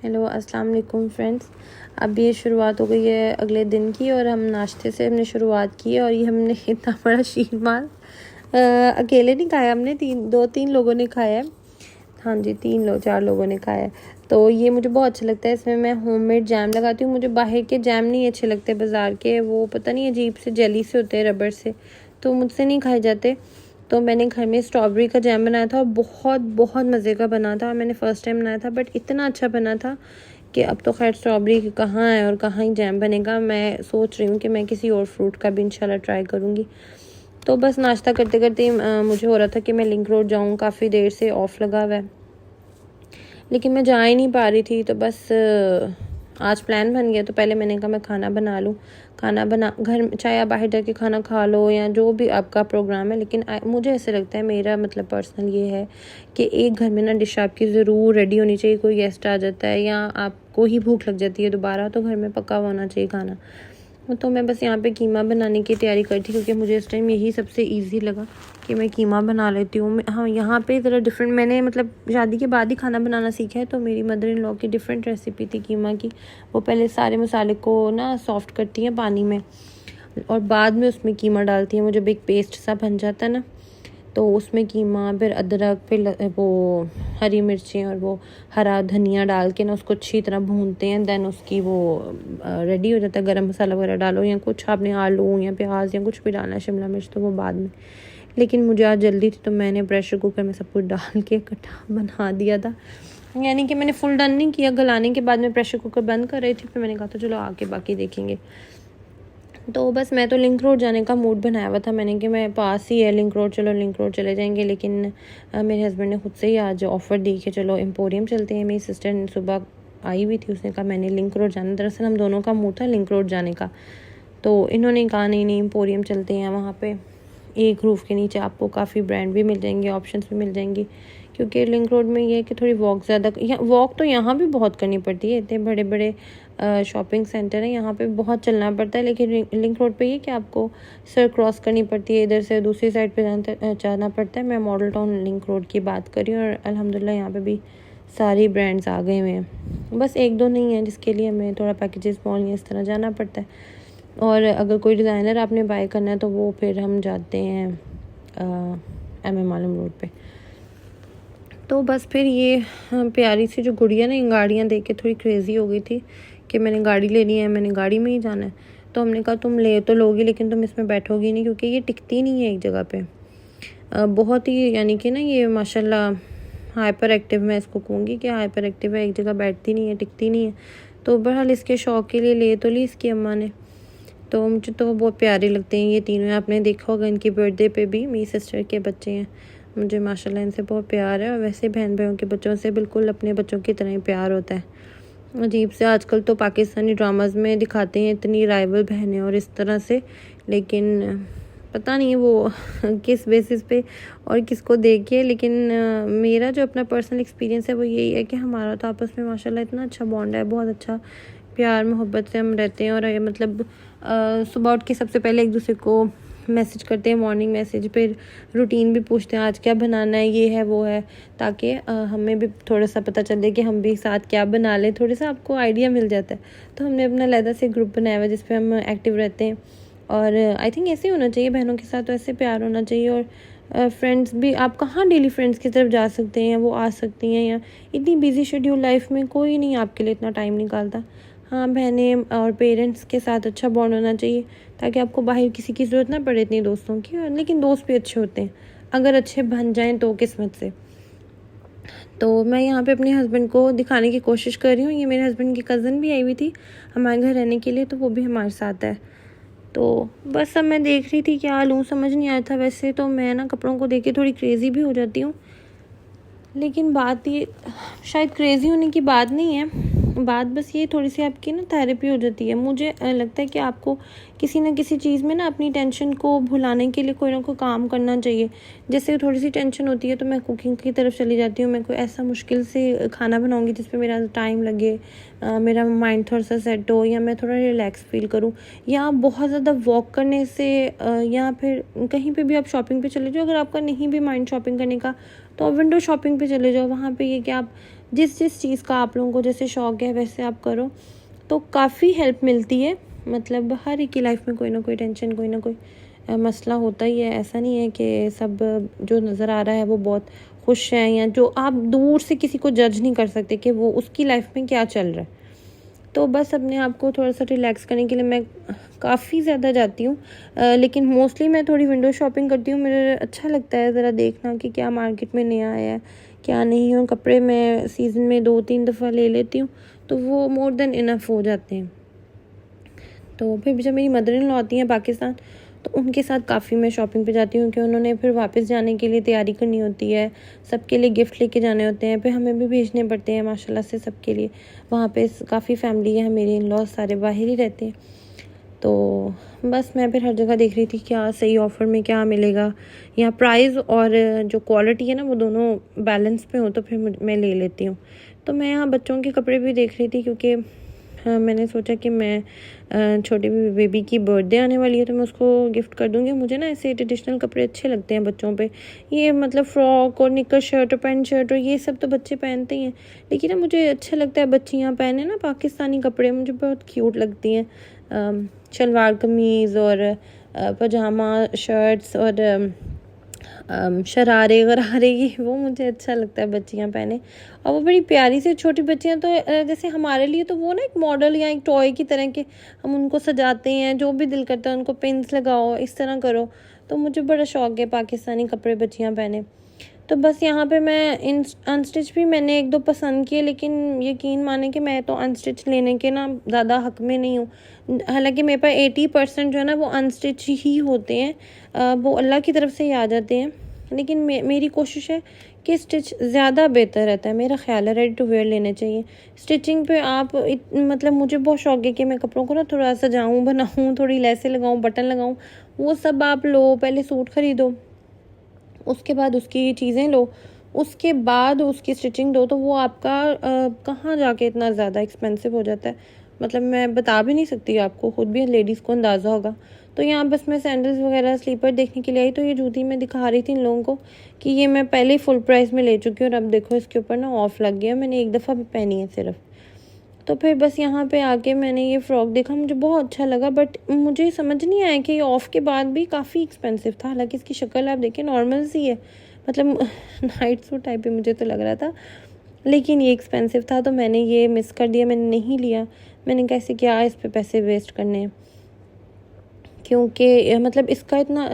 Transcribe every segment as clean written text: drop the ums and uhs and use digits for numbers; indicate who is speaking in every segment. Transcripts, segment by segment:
Speaker 1: Hello अस्सलाम वालेकुम friends. अब ये शुरुआत हो गई है अगले दिन की और हम नाश्ते से हमने शुरुआत की है और ये हमने इतना बड़ा शीरमाल अकेले नहीं खाया, हमने 2-3 लोगों ने खाया है। हाँ जी, 4 लोगों ने खाया है। तो ये मुझे बहुत अच्छा लगता है। इसमें मैं होममेड जैम लगाती हूँ। मुझे बाहर के जैम नहीं अच्छे लगते, बाज़ार के वो पता नहीं अजीब से जेली से होते हैं, रबड़ से, तो मुझसे नहीं खाए जाते। तो मैंने घर में स्ट्रॉबेरी का जैम बनाया था और बहुत बहुत मज़े का बना था। मैंने फ़र्स्ट टाइम बनाया था बट इतना अच्छा बना था कि अब तो खैर स्ट्रॉबेरी कहाँ है और कहाँ ही जैम बनेगा। मैं सोच रही हूँ कि मैं किसी और फ्रूट का भी इंशाल्लाह ट्राई करूँगी। तो बस नाश्ता करते करते मुझे हो रहा था कि मैं लिंक रोड जाऊँ, काफ़ी देर से ऑफ़ लगा हुआ है लेकिन मैं जा ही नहीं पा रही थी। तो बस आज प्लान बन गया, तो पहले मैंने कहा मैं खाना बना लूँ। खाना बना घर चाहे आप बाहर जाके खाना खा लो या जो भी आपका प्रोग्राम है, लेकिन मुझे ऐसे लगता है, मेरा मतलब पर्सनल ये है कि एक घर में ना डिश आपकी ज़रूर रेडी होनी चाहिए। कोई गेस्ट आ जाता है या आपको ही भूख लग जाती है दोबारा, तो घर में पका हुआ होना चाहिए खाना। तो मैं बस यहाँ पे कीमा बनाने की तैयारी कर थी क्योंकि मुझे इस टाइम यही सबसे इजी लगा कि मैं कीमा बना लेती हूँ। हाँ, यहाँ पे ज़रा डिफरेंट, मैंने मतलब शादी के बाद ही खाना बनाना सीखा है। तो मेरी मदर इन लॉ की डिफरेंट रेसिपी थी कीमा की। वो पहले सारे मसाले को ना सॉफ्ट करती हैं पानी में और बाद में उसमें कीमा डालती हैं। वो जब एक पेस्ट सा बन जाता है ना, तो उसमें कीमा, फिर अदरक, फिर वो हरी मिर्चें और वो हरा धनिया डाल के ना उसको अच्छी तरह भूनते हैं। देन उसकी वो रेडी हो जाता है। गरम मसाला वगैरह डालो या कुछ आपने आलू या प्याज या कुछ भी डालना है, शिमला मिर्च, तो वो बाद में। लेकिन मुझे आज जल्दी थी तो मैंने प्रेशर कुकर में सब कुछ डाल के इकट्ठा बना दिया था। यानी कि मैंने फुल डन नहीं किया। गलाने के बाद में प्रेशर कुकर बंद कर रही थी, फिर मैंने कहा था चलो आके बाकी देखेंगे। तो बस मैं तो लिंक रोड जाने का मूड बनाया हुआ था। मैंने कि मैं पास ही है लिंक रोड, चलो लिंक रोड चले जाएंगे। लेकिन मेरे हस्बैंड ने खुद से ही आज ऑफ़र दी कि चलो एम्पोरियम चलते हैं। मेरी सिस्टर ने सुबह आई हुई थी, उसने कहा मैंने लिंक रोड जाना। दरअसल हम दोनों का मूड था लिंक रोड जाने का, तो इन्होंने कहा नहीं नहीं एम्पोरियम चलते हैं। वहाँ पे एक रूफ़ के नीचे आपको काफ़ी ब्रांड भी मिल जाएंगे, ऑप्शंस भी मिल जाएंगी। क्योंकि लिंक रोड में ये है कि थोड़ी वॉक ज़्यादा, वॉक तो यहाँ भी बहुत करनी पड़ती है। इतने बड़े बड़े शॉपिंग सेंटर है, यहाँ पे बहुत चलना पड़ता है। लेकिन लिंक रोड पे ये कि आपको सर क्रॉस करनी पड़ती है, इधर से दूसरी साइड पे जाना पड़ता है। मैं मॉडल टाउन लिंक रोड की बात कर रही हूँ और अल्हम्दुलिल्लाह यहाँ पे भी सारी ब्रांड्स आ गए हुए हैं। बस एक दो नहीं है जिसके लिए हमें थोड़ा पैकेजेस मॉल या इस तरह जाना पड़ता है। और अगर कोई डिज़ाइनर आपने बाय करना है तो वो फिर हम जाते हैं MM आलम रोड पे। तो बस फिर ये प्यारी सी जो गुड़िया ना, गाड़ियाँ देख के थोड़ी क्रेज़ी हो गई थी कि मैंने गाड़ी लेनी है, मैंने गाड़ी में ही जाना है। तो हमने कहा तुम ले तो लोगी लेकिन तुम इसमें बैठोगी नहीं, क्योंकि ये टिकती नहीं है एक जगह पे। बहुत ही यानी कि ना ये माशाल्लाह हाइपर एक्टिव, मैं इसको कहूँगी कि हाइपर एक्टिव है, एक जगह बैठती नहीं है, टिकती नहीं है। तो बहरहाल इसके शौक़ के लिए ले तो ली इसकी अम्मा ने। तो मुझे तो बहुत प्यारे लगते हैं ये तीनों। आपने देखा होगा इनकी बर्थडे पे भी मेरी सिस्टर के बच्चे हैं। मुझे माशाल्लाह इनसे बहुत प्यार है और वैसे बहन भाइयों के बच्चों से बिल्कुल अपने बच्चों की तरह ही प्यार होता है। अजीब से आजकल तो पाकिस्तानी ड्रामाज में दिखाते हैं इतनी राइवल बहनें और इस तरह से, लेकिन पता नहीं वो किस बेसिस पे और किसको देख के। लेकिन मेरा जो अपना पर्सनल एक्सपीरियंस है वो यही है कि हमारा तो आपस में माशाल्लाह इतना अच्छा बॉन्ड है, बहुत अच्छा प्यार मोहब्बत से हम रहते हैं। और मतलब सुबह उठ के सबसे पहले एक दूसरे को मैसेज करते हैं, मॉर्निंग मैसेज, फिर रूटीन भी पूछते हैं आज क्या बनाना है, ये है वो है, ताकि हमें भी थोड़ा सा पता चले कि हम भी साथ क्या बना लें, थोड़ा सा आपको आइडिया मिल जाता है। तो हमने अपना अलग से ग्रुप बनाया हुआ है जिस पे हम एक्टिव रहते हैं। और आई थिंक ऐसे ही होना चाहिए, बहनों के साथ तो ऐसे प्यार होना चाहिए। और फ्रेंड्स भी, आप कहाँ डेली फ्रेंड्स की तरफ जा सकते हैं, वो आ सकती हैं, या इतनी बिजी शेड्यूल लाइफ में कोई नहीं आपके लिए इतना टाइम निकालता। हाँ, बहनें और पेरेंट्स के साथ अच्छा बॉन्ड होना चाहिए ताकि आपको बाहर किसी की ज़रूरत ना पड़े इतनी दोस्तों की। और लेकिन दोस्त भी अच्छे होते हैं अगर अच्छे बन जाएं तो किस्मत से। तो मैं यहाँ पे अपने हस्बैंड को दिखाने की कोशिश कर रही हूँ। ये मेरे हस्बैंड की कज़न भी आई हुई थी हमारे घर रहने के लिए, तो वो भी हमारे साथ है। तो बस अब मैं देख रही थी क्या लूँ, समझ नहीं आया था। वैसे तो मैं ना कपड़ों को देख के थोड़ी क्रेज़ी भी हो जाती हूँ, लेकिन बात ये शायद क्रेज़ी होने की बात नहीं है, बात बस ये थोड़ी सी आपकी ना थेरेपी हो जाती है। मुझे लगता है कि आपको किसी न किसी चीज़ में ना अपनी टेंशन को भुलाने के लिए कोई ना कोई काम करना चाहिए। जैसे थोड़ी सी टेंशन होती है तो मैं कुकिंग की तरफ चली जाती हूँ। मैं कोई ऐसा मुश्किल से खाना बनाऊँगी जिस पे मेरा टाइम लगे, मेरा माइंड थोड़ा सा सेट हो, या मैं थोड़ा रिलैक्स फील करूँ। या बहुत ज़्यादा वॉक करने से या फिर कहीं पे भी आप शॉपिंग पे चले जाओ। अगर आपका नहीं भी माइंड शॉपिंग करने का तो आप विंडो शॉपिंग पे चले जाओ। वहाँ पे ये कि आप जिस जिस चीज़ का आप लोगों को जैसे शौक़ है वैसे आप करो तो काफ़ी हेल्प मिलती है। मतलब हर एक की लाइफ में कोई ना कोई टेंशन, कोई ना कोई मसला होता ही है। ऐसा नहीं है कि सब जो नज़र आ रहा है वो बहुत खुश हैं, या जो आप दूर से किसी को जज नहीं कर सकते कि वो उसकी लाइफ में क्या चल रहा है। तो बस अपने आप को थोड़ा सा रिलैक्स करने के लिए मैं काफ़ी ज़्यादा जाती हूँ, लेकिन मोस्टली मैं थोड़ी विंडो शॉपिंग करती हूँ। मुझे अच्छा लगता है ज़रा देखना कि क्या मार्केट में नया आया है, क्या नहीं हो। कपड़े मैं सीज़न में 2-3 दफ़ा ले लेती हूँ, तो वो मोर देन इनफ हो जाते हैं। तो फिर जब मेरी मदर इन लॉ आती हैं पाकिस्तान, तो उनके साथ काफ़ी मैं शॉपिंग पे जाती हूँ, क्योंकि उन्होंने फिर वापस जाने के लिए तैयारी करनी होती है, सबके लिए गिफ्ट लेके जाने होते हैं, फिर हमें भी भेजने पड़ते हैं माशाल्लाह से सबके लिए। वहाँ पे काफ़ी फैमिली है, मेरे इन लॉ सारे बाहर ही रहते हैं। तो बस मैं फिर हर जगह देख रही थी क्या सही ऑफ़र में क्या मिलेगा, या प्राइस और जो क्वालिटी है ना वो दोनों बैलेंस पे हो, तो फिर मैं ले लेती हूँ। तो मैं यहाँ बच्चों के कपड़े भी देख रही थी, क्योंकि मैंने सोचा कि मैं छोटी बेबी की बर्थडे आने वाली है तो मैं उसको गिफ्ट कर दूँगी। मुझे ना ऐसे ट्रेडिशनल कपड़े अच्छे लगते हैं बच्चों पे। ये मतलब फ़्रॉक और निक्कर शर्ट और पैंट शर्ट और ये सब तो बच्चे पहनते ही हैं, लेकिन ना मुझे अच्छा लगता है बच्चियाँ पहने ना पाकिस्तानी कपड़े, मुझे बहुत क्यूट लगती हैं। शलवार कमीज़ और पजामा शर्ट्स और शरारे गरारे, ये वो मुझे अच्छा लगता है बच्चियाँ पहने। और वो बड़ी प्यारी सी छोटी बच्चियाँ, तो जैसे हमारे लिए तो वो ना एक मॉडल या एक टॉय की तरह के हम उनको सजाते हैं, जो भी दिल करता है उनको पिन्स लगाओ, इस तरह करो। तो मुझे बड़ा शौक़ है पाकिस्तानी कपड़े बच्चियाँ पहने। तो बस यहाँ पे मैं अनस्टिच भी मैंने 1-2 पसंद किए, लेकिन यकीन माने कि मैं तो अनस्टिच लेने के ना ज़्यादा हक़ में नहीं हूँ। हालांकि मेरे पास 80% जो है ना वो अनस्टिच ही होते हैं, वो अल्लाह की तरफ से ही आ जाते हैं। लेकिन मेरी कोशिश है कि स्टिच ज़्यादा बेहतर रहता है। मेरा ख़्याल है रेडी टू वेयर लेने चाहिए। स्टिचिंग पे आप मतलब मुझे बहुत शौक़ है कि मैं कपड़ों को ना थोड़ा सजाऊँ, बनाऊँ, थोड़ी लेसें लगाऊँ, बटन लगाऊँ। वो सब आप लो, पहले सूट ख़रीदो, उसके बाद उसकी चीज़ें लो, उसके बाद उसकी स्टिचिंग दो, तो वो आपका कहाँ जाके इतना ज़्यादा एक्सपेंसिव हो जाता है। मतलब मैं बता भी नहीं सकती आपको, खुद भी लेडीज़ को अंदाज़ा होगा। तो यहाँ बस मैं सैंडल्स वगैरह स्लीपर देखने के लिए आई, तो ये जूती मैं दिखा रही थी इन लोगों को कि ये मैं पहले ही फुल प्राइस में ले चुकी हूँ और अब देखो इसके ऊपर ना ऑफ़ लग गया। मैंने एक दफ़ा भी पहनी है सिर्फ। तो फिर बस यहाँ पे आके मैंने ये फ़्रॉक देखा, मुझे बहुत अच्छा लगा, बट मुझे समझ नहीं आया कि ये ऑफ़ के बाद भी काफ़ी एक्सपेंसिव था। हालांकि इसकी शक्ल आप देखिए नॉर्मल सी है, मतलब नाइट सूट टाइप ही मुझे तो लग रहा था, लेकिन ये एक्सपेंसिव था तो मैंने ये मिस कर दिया, मैंने नहीं लिया। मैंने कैसे क्या इस पे पैसे वेस्ट करने हैं, क्योंकि मतलब इसका इतना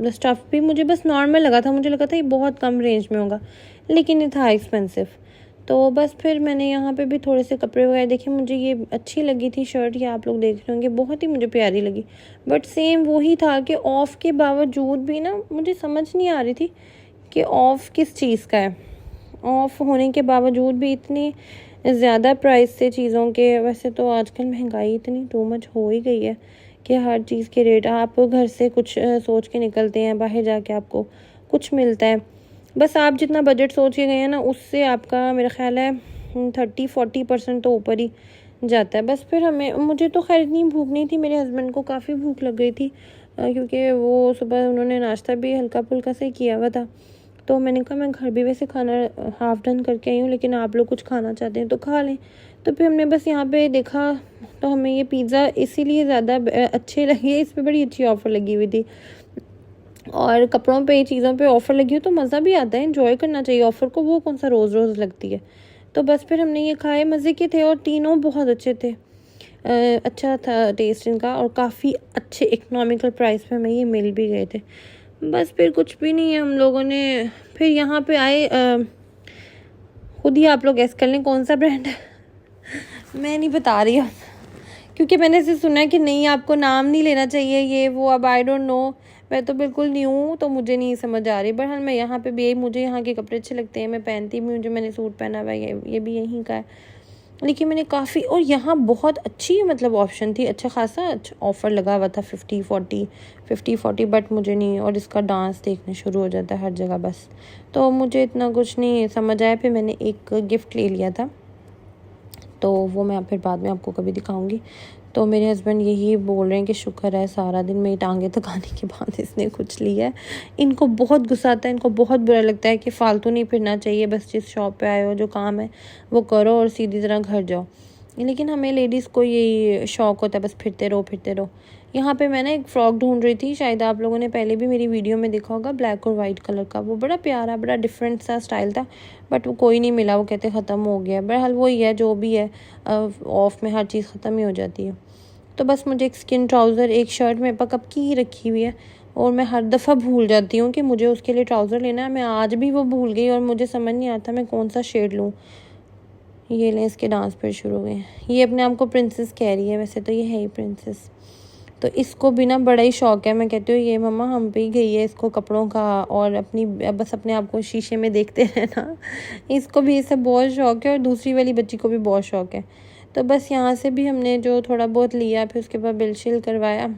Speaker 1: स्टफ़ भी मुझे बस नॉर्मल लगा था। मुझे लगा था ये बहुत कम रेंज में होगा, लेकिन ये था एक्सपेंसिव। तो बस फिर मैंने यहाँ पे भी थोड़े से कपड़े वगैरह देखे। मुझे ये अच्छी लगी थी शर्ट, ये आप लोग देख रहे होंगे, बहुत ही मुझे प्यारी लगी। बट सेम वही था कि ऑफ़ के बावजूद भी ना मुझे समझ नहीं आ रही थी कि ऑफ़ किस चीज़ का है। ऑफ़ होने के बावजूद भी इतनी ज़्यादा प्राइस से चीज़ों के, वैसे तो आजकल महंगाई इतनी टू मच हो ही गई है कि हर चीज़ के रेट, आप घर से कुछ सोच के निकलते हैं, बाहर जाके आपको कुछ मिलता है। बस आप जितना बजट सोच के गए हैं ना, उससे आपका मेरा ख़्याल है 30-40% तो ऊपर ही जाता है। बस फिर मुझे तो खैर इतनी भूख नहीं थी, मेरे हस्बैंड को काफ़ी भूख लग गई थी, क्योंकि वो सुबह उन्होंने नाश्ता भी हल्का फुल्का से किया हुआ था। तो मैंने कहा मैं घर भी वैसे खाना हाफ़ डन करके आई हूँ, लेकिन आप लोग कुछ खाना चाहते हैं तो खा लें। तो फिर हमने बस यहाँ पे देखा, तो हमें ये पिज़्ज़ा इसीलिए ज़्यादा अच्छे लगे, इस पे बड़ी अच्छी ऑफ़र लगी हुई थी। और कपड़ों पे, चीज़ों पे ऑफ़र लगी हो तो मज़ा भी आता है, एंजॉय करना चाहिए ऑफ़र को, वो कौन सा रोज़ रोज़ लगती है। तो बस फिर हमने ये खाए, मज़े के थे और तीनों बहुत अच्छे थे। अच्छा था टेस्ट इनका, और काफ़ी अच्छे इकोनॉमिकल प्राइस पे हमें ये मिल भी गए थे। बस फिर कुछ भी नहीं है, हम लोगों ने फिर यहाँ पे आए। खुद ही आप लोग गेस कर लें कौन सा ब्रांड है। मैं नहीं बता रही अब, क्योंकि मैंने इसे सुना है कि नहीं आपको नाम नहीं लेना चाहिए, ये वो। अब आई डोंट नो, मैं तो बिल्कुल न्यू हूँ तो मुझे नहीं समझ आ रही। बट हाँ, मैं यहाँ पे भी, मुझे यहाँ के कपड़े अच्छे लगते हैं, मैं पहनती भी हूँ। जो मैंने सूट पहना हुआ है ये भी यहीं का है, लेकिन मैंने काफ़ी, और यहाँ बहुत अच्छी मतलब ऑप्शन थी, अच्छा खासा अच्छा ऑफ़र लगा हुआ था 50-40, बट मुझे नहीं। और इसका डांस देखने शुरू हो जाता है हर जगह बस, तो मुझे इतना कुछ नहीं समझ आया। फिर मैंने एक गिफ्ट ले लिया था, तो वो मैं फिर बाद में आपको कभी दिखाऊंगी। तो मेरे हस्बैंड यही बोल रहे हैं कि शुक्र है सारा दिन मेरी टांगें थकाने के बाद इसने कुछ लिया है। इनको बहुत गुस्सा आता है, इनको बहुत बुरा लगता है कि फ़ालतू नहीं फिरना चाहिए, बस जिस शॉप पे आए हो जो काम है वो करो और सीधी तरह घर जाओ। लेकिन हमें लेडीज़ को यही शौक़ होता है, बस फिरते रहो। यहाँ पे मैं ना एक फ़्रॉक ढूंढ रही थी, शायद आप लोगों ने पहले भी मेरी वीडियो में देखा होगा, ब्लैक और वाइट कलर का। वो बड़ा प्यारा, बड़ा डिफरेंट सा स्टाइल था, बट वो कोई नहीं मिला। वो कहते ख़त्म हो गया। बहरहाल वही है, जो भी है, ऑफ में हर चीज़ ख़त्म ही हो जाती है। तो बस मुझे एक स्किन ट्राउज़र, एक शर्ट मेरे पास कब की ही रखी हुई है और मैं हर दफ़ा भूल जाती हूँ कि मुझे उसके लिए ट्राउज़र लेना है। मैं आज भी वो भूल गई और मुझे समझ नहीं आता मैं कौन सा शेड लूँ। ये लें, इसके डांस फिर शुरू हो गए। ये अपने आप को प्रिंसेस कह रही है, वैसे तो ये है ही प्रिंसेस। तो इसको भी ना बड़ा ही शौक़ है। मैं कहती हूँ ये मम्मा हम पे ही गई है इसको कपड़ों का, और अपनी बस अपने आप को शीशे में देखते रहना। इसको भी इससे बहुत शौक़ है और दूसरी वाली बच्ची को भी बहुत शौक़ है। तो बस यहाँ से भी हमने जो थोड़ा बहुत लिया, फिर उसके बाद बिल शिल करवाया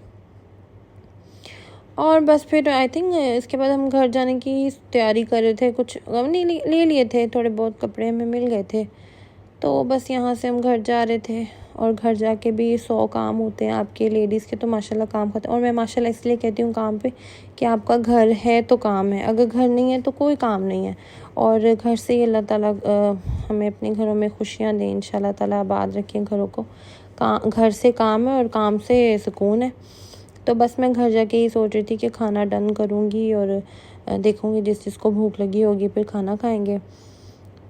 Speaker 1: और बस फिर आई थिंक इसके बाद हम घर जाने की तैयारी कर रहे थे। कुछ नहीं ले लिए थे, थोड़े बहुत कपड़े हमें मिल गए थे। तो बस यहाँ से हम घर जा रहे थे और घर जाके भी 100 काम होते हैं आपके लेडीज़ के, तो माशाल्लाह काम खत्म। और मैं माशाल्लाह इसलिए कहती हूँ काम पे कि आपका घर है तो काम है, अगर घर नहीं है तो कोई काम नहीं है। और घर से ही अल्लाह ताला हमें अपने घरों में खुशियाँ दें, इंशाल्लाह ताला आबाद रखें घरों को। घर से काम है और काम से सुकून है। तो बस मैं घर जाके ही सोच रही थी कि खाना डन करूँगी और देखूँगी जिस जिसको भूख लगी होगी फिर खाना खाएँगे।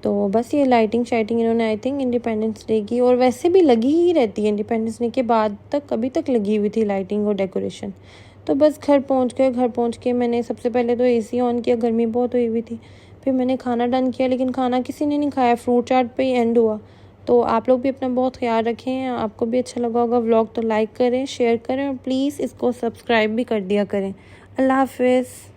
Speaker 1: तो बस ये लाइटिंग शाइटिंग इन्होंने आई थिंक इंडिपेंडेंस डे की, और वैसे भी लगी ही रहती है इंडिपेंडेंस डे के बाद तक, अभी तक लगी हुई थी लाइटिंग और डेकोरेशन। तो बस घर पहुंच के मैंने सबसे पहले तो एसी ऑन किया, गर्मी बहुत हुई थी। फिर मैंने खाना डन किया, लेकिन खाना किसी ने नहीं खाया, फ्रूट चाट पे ही एंड हुआ। तो आप लोग भी अपना बहुत ख्याल रखें। आपको भी अच्छा लगा होगा व्लॉग तो लाइक करें, शेयर करें और प्लीज़ इसको सब्सक्राइब भी कर दिया करें। अल्लाह हाफिज़।